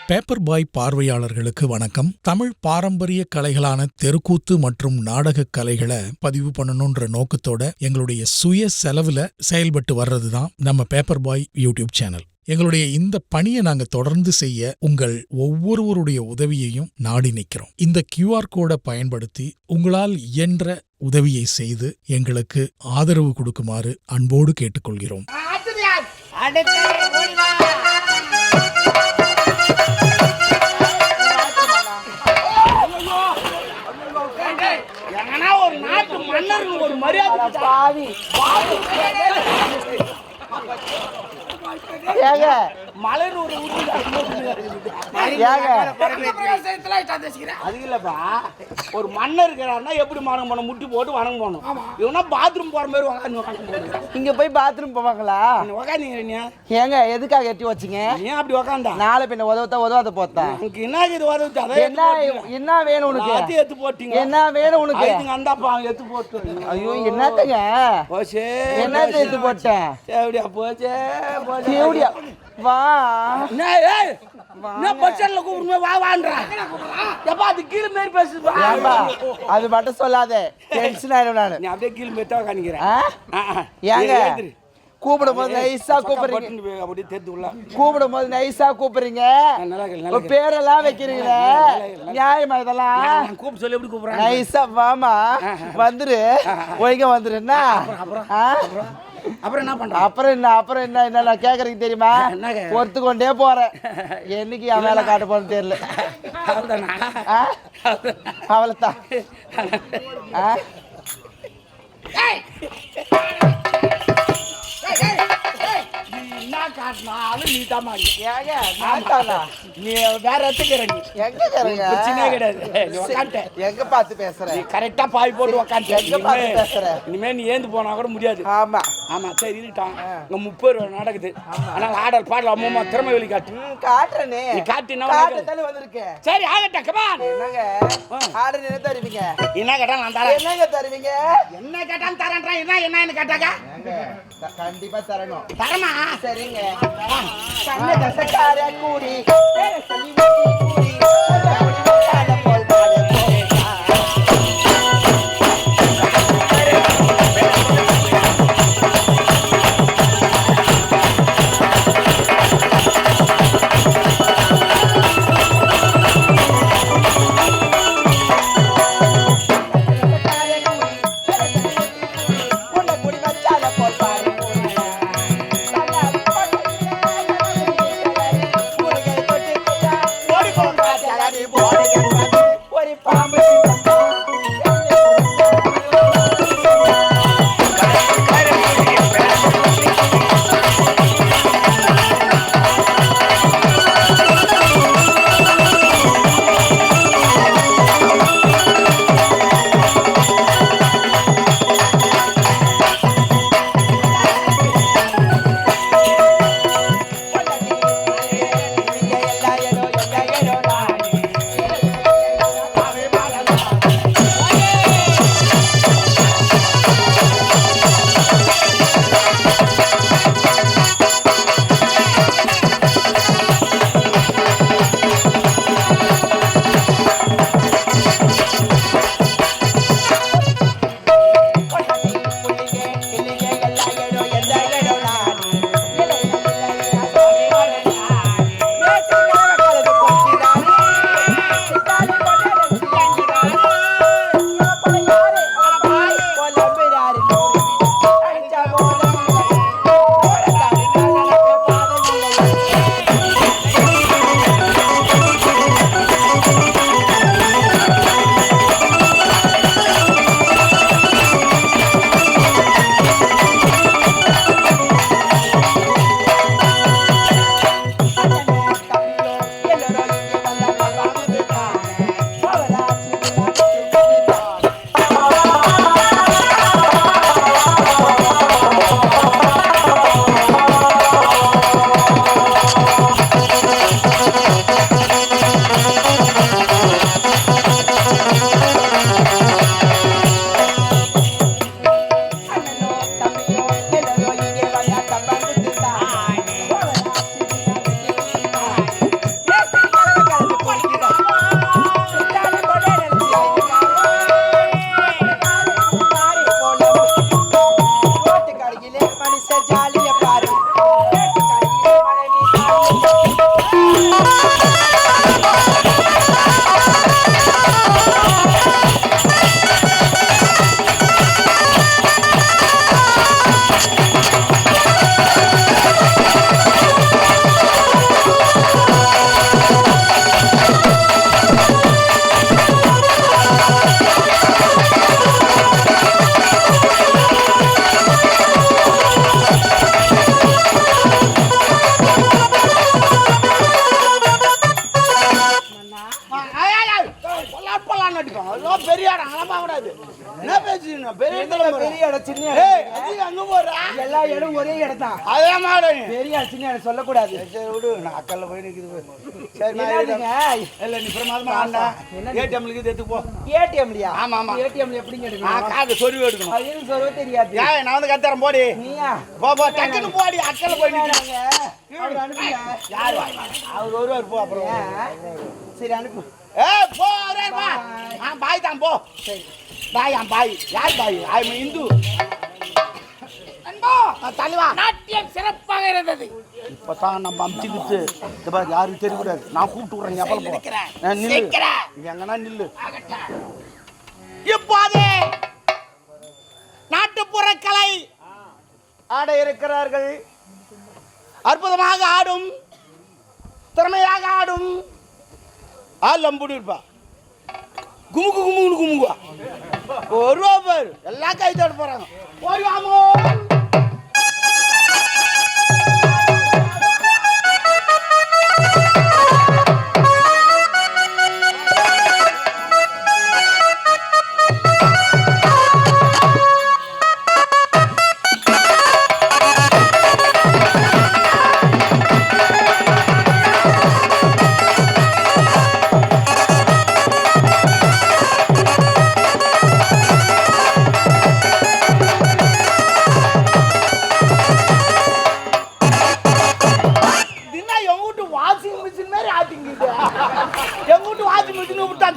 Paper பாய் பார்வையாளர்களுக்கு வணக்கம். தமிழ் பாரம்பரிய கலைகளான தெருக்கூத்து மற்றும் நாடக கலைகளை பதிவு பண்ணணும்ன்ற நோக்கத்தோட எங்களுடைய சுய செலவுல செயல்பட்டு வர்றதுதான் நம்ம பேப்பர் பாய் யூடியூப் சேனல். எங்களுடைய இந்த பணியை நாங்க தொடர்ந்து செய்ய உங்கள் ஒவ்வொருவருடைய உதவியையும் நாடி நிற்கிறோம். இந்த QR கோடை பயன்படுத்தி உங்களால் இயன்ற உதவியை செய்து எங்களுக்கு ஆதரவு கொடுக்குமாறு அன்போடு கேட்டுக்கொள்கிறோம். ஒரு நாட்டு மன்னருக்கு ஒரு மரியாதை பாவி மலர் ஒரு ஒரு மன்னர் இருக்கிறாருன்னா எப்படி வணங்க போனோம், முட்டி போட்டு வணங்க போனோம். இவனா பாத்ரூம் போற மாதிரி உக்காந்து இங்க போய் பாத்ரூம் போவாங்களா? உக்காந்தீங்க ஏங்க எதுக்காக எட்டி வச்சிங்க? ஏன் அப்படி உக்காந்தா? நாளை பின்ன உதவாத போத்தா என்ன இது உதவுச்சு? என்ன வேணும் உனக்கு? எத்து போட்டீங்க. என்ன வேணும் உனக்கு? அந்தாப்பா எத்து போட்டு. ஐயோ என்னத்துங்க போச்சே, என்ன எத்து போட்டேன்? எப்படியா போச்சே எப்படியா வா அது மட்டும் சொல்லாத, டென்ஷன் ஆயிடும். நானு நீ அப்படியே கீழ் மெத்தா காணிக்கிறேன். ஏங்க கூப்பிடும் போது நைஸா கூப்பிடுறீங்க, கூப்பிடும் போது நைஸா கூப்பிடுறீங்க, பேரெல்லாம் வைக்கிறீங்களே நியாயமா? இதெல்லாம் கூப்பிட்டு சொல்லி எப்படி கூப்பிடுறேன்? நைஸா வாமா வந்துரு, ஒழுங்க வந்துருன்னா அப்புறம் என்ன பண்ற? அப்புறம் என்ன நான் கேக்குறீங்க தெரியுமா? பொறுத்து கொண்டே போறேன். என்னைக்கு என் மேல காட்ட போறேன்னு தெரியல. அவளைத்தான் எங்க பாத்து பேசுற? கரெக்டா பாய் போட்டு உக்காந்து பேசுற. இனிமே நீ ஏந்து போனா கூட முடியாது. ஆமா ஆமா சரி இருட்டான். இங்க 30 ரூபா நடக்குது. ஆனா ஆர்டர் பாடல அம்மா திறமை வெளி காட்டு. காட்டுறனே, நீ காட்டினா காட்டத்தால வந்திருக்கேன். சரி ஆகட்ட கமான். என்னங்க ஆர்டர் என்ன தருவீங்க? என்ன கேட்டா நான் தரேன். என்னங்க தருவீங்க? என்ன கேட்டாலும் தரேன்றா. என்னன்னு கேட்டாங்க கண்டிப்பா தரணும். தரமா? சரிங்க. கண்ண தசக்கார கூடி பேர சொல்லி கூடி கூடி போல் பாடு ஓடி போங்க. மனுஷ ஜாலிய பாரு கையிலே மழை நீ தாரு. பொல்லான்னு அடிப்பான். அதெல்லாம் பெரிய இடம், அதெல்லாம் பார்க்கக்கூடாது. என்ன பேசுறீங்க? பெரிய இடத்துல போறேன். பெரிய இடம் சின்ன ஏய், இடம் அது அங்க போறா? எல்லா இடம் ஒரே இடம் தான். அதே மாதிரி பெரிய இடம் சின்ன இடம் சொல்லக்கூடாது. சரி விடு, நான் அக்கல்ல போய் நிக்குது. சரி நான் என்னதுங்க? இல்ல நீ பிரமாதமா ஆண்டா. ஏடிஎம்ல இருந்து எடுத்து போ. ஏடிஎம்லயா? ஆமா, ஆமா. ஏடிஎம்ல எப்படிங்க நான் எடுக்கணும்? காது சொருவி எடுக்கணும். அது எதுவும் சொல்லவே தெரியாது. ஏய், நான் வந்து கத்துறேன் போடி. நீயா? போ போ டக்குன்னு போடி, அக்கல்ல போய் நிக்கு. அவர் அனுப்புங்க. யார் வா? அவர் ஒருவர் போ அப்புறம். சரி அனுப்பு. ஏய் போ அரே வா. பாய் தான் போ. சரி பாய் பாய். யார் பாய்? ஐ அம் இந்து. அன்பா தலைவா. நாட்டியம் சிறப்பாக இருந்தது. இப்பதான் நம்ம அம்ச்சி குத்து. இந்த பாரு யாருக்கு தெரியக்கூடாது. நான் கூப்பிட்டு விடுறேன் எப்பல போ. நான் நில்லு. நீ எங்கனா நில்லு. இப்போதே நாட்டுப்புற கலை ஆட இருக்கிறார்கள். அற்புதமாக ஆடும், திறமையாக ஆடும் ஆலம்புடி இருப்பா. குமுகு குமுகு குமுகுவா. ஒரு பேர் எல்லாம் கை தட போறாங்க. போய் வாமோ.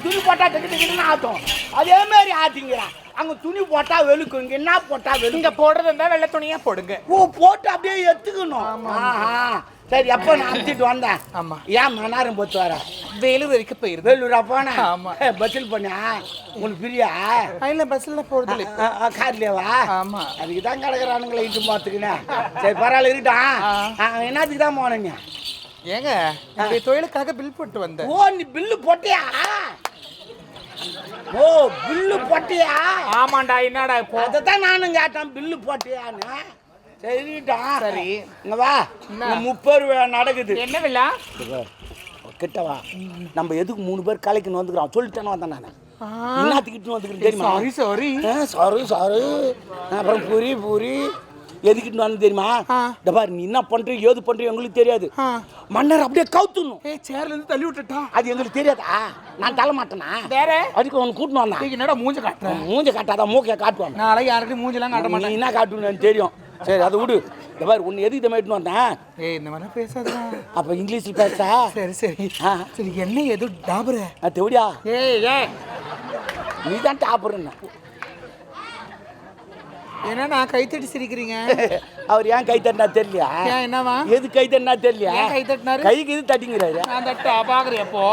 துணி போட்டா டக்கு ஆட்டும். அதே மாதிரி ஆட்டிங்கிறான். அங்க துணி போட்டா வெளுக்கும், இங்க என்ன போட்டா வெளுங்க. போடுறது இருந்தா வெள்ளை துணியா போடுங்க. ஓ போட்டு அப்படியே எடுத்துக்கணும். சரி எப்ப நான் அமுத்திட்டு வந்தேன். ஆமா ஏன் மணாரம் போட்டு வர? வேலூர் வரைக்கும் போயிரு. வேலூரா போனா? ஆமா. பஸ்ஸில் போனியா? உங்களுக்கு பிரியா? இல்ல பஸ்ல போறது கார்லவா? ஆமா. அதுக்கு தான் கிடக்குறானுங்களே இட்டு பார்த்துக்கினேன். சரி பரவாயில்ல இருக்கட்டும். என்னத்துக்கு தான் போனீங்க? ஏங்க இந்த தொழிலுக்காக பில் போட்டு வந்தேன். ஓ நீ பில்லு போட்டியா? ஓ பில்லு போட்டியா? ஆமாண்டா. என்னடா இப்போ அதான் நானும் கேட்டேன் பில்லு போட்டியான்னு. சரிடா. சரி இங்க வா. 30 விழா நடக்குது. என்ன விழா? கிட்ட வா. நம்ம எதுக்கு 3 பேர் கலைக்குன்னு வந்துக்கிறோம் சொல்லிட்டேன்னு வந்தேன் நான். என்னத்துக்கிட்டு வந்துக்கிறேன் தெரியுமா? Sorry sorry sorry sorry. அப்புறம் பூரி பூரி எதுக்கிட்டு வந்து தெரியுமா? இந்த பாரு நீ என்ன பண்ற ஏது பண்ற எங்களுக்கு தெரியாது. மன்னர் அப்படியே கவுத்துணும். சேர்ல இருந்து தள்ளி விட்டுட்டா. அது எங்களுக்கு தெரியாதா? நான் தள்ள மாட்டேனா? வேற அதுக்கு உனக்கு கூட்டின்னு வந்தான். என்னடா மூஞ்ச காட்டுறேன்? மூஞ்ச காட்டாதான் மூக்கைய காட்டுவாங்க. நாளைக்கு யாருக்கும் மூஞ்செல்லாம் காட்ட மாட்டேன். நீ என்ன காட்டுன்னு எனக்கு தெரியும். சரி அதை விடு. இந்த பாரு உன்னை எதுக்கு இதை மாட்டின்னு வந்தேன்? ஏய் இந்த மாதிரி பேசாதா. அப்ப இங்கிலீஷில் பேசா? சரி சரி சரி. என்ன எது டாபரு தெவடியா? ஏய் ஏய் நீ தான் டாபருன்னு. ஏன்னா நான் கை தட்டி சிரிக்கிறீங்க. அவர் ஏன் கை தட்டினா தெரியலையா? என்னவா எது கை தட்டினா தெரியலையா? கை தட்டினாரு கைக்கு இது தட்டிங்கிறாரு. நான் தட்டா பாக்குறேன் அப்போ.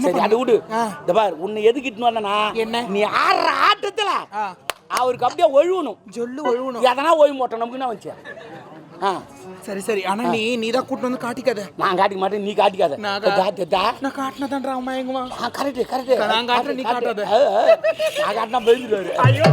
சரி அதை விடு. இந்த பாரு உன்னை எதுக்கிட்டு வந்தனா என்ன நீ ஆடுற ஆட்டத்துல அவருக்கு அப்படியே ஒழுவணும். சொல்லு ஒழுவணும். எதனா ஒழுவ மாட்டோம் நமக்கு என்ன வச்சு. சரி சரி. ஆனா நீ தான் கூட்டு வந்து காட்டிக்காத. நான் காட்டிக்க மாட்டேன் நீ காட்டிக்காத. நான் காட்டினதான்றா அம்மா எங்கம்மா. Correct correct. நான் காட்டுறேன் நீ காட்டாத. நான் காட்டினா பயந்துருவாரு. ஐயோ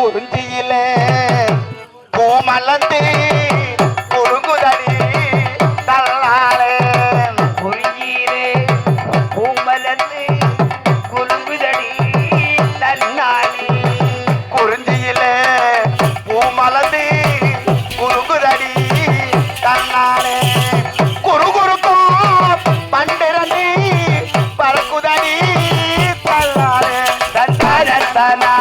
குறிஞ்சியிலே பூமலந்து குறுங்குதடி தள்ளாளே குறிஞ்சியிலே பூமலந்து குறுங்குதடி தன்னாளே குறிஞ்சியிலே பூமலந்து குறுங்குதடி தன்னாளே குறுகுறுக்கும் பண்டிரண்டி பறக்குதடி தள்ளாளே தன்னாரத்தனா